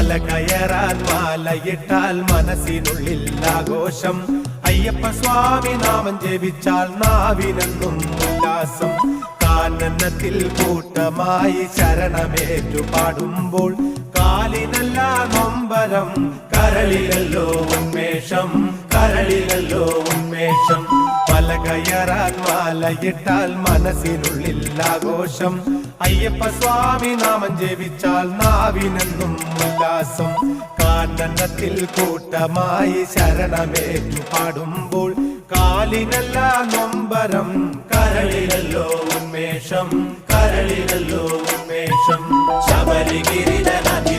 മല കയറാൻ മാലയിട്ടാൽ മനസ്സിനുള്ളിൽ ആഘോഷം. അയ്യപ്പ സ്വാമി നാമം ജപിച്ചാൽ നാവിനെന്നും ഉല്ലാസം. കാനനത്തിൽ കൂട്ടമായി ശരണമേറ്റു പാടുമ്പോൾ കാലിനല്ല നൊമ്പരം, കരളിലല്ലോ ഉന്മേഷം, കരളിലല്ലോ ഉന്മേഷം. മല കയറാൻ മാലയിട്ടാൽ മനസ്സിനുള്ളിൽ ആഘോഷം. അയ്യപ്പ സ്വാമി നാമം ജപിച്ചാൽ നാവിനെന്നും ഉല്ലാസം. കാനനത്തിൽ കൂട്ടമായി ശരണമേറ്റു പാടുമ്പോൾ കാലിനല്ല നൊമ്പരം, കരളിലല്ലോ ഉന്മേഷം, കരളിലല്ലോ ഉന്മേഷം. ശബരിഗിരിധനാഥി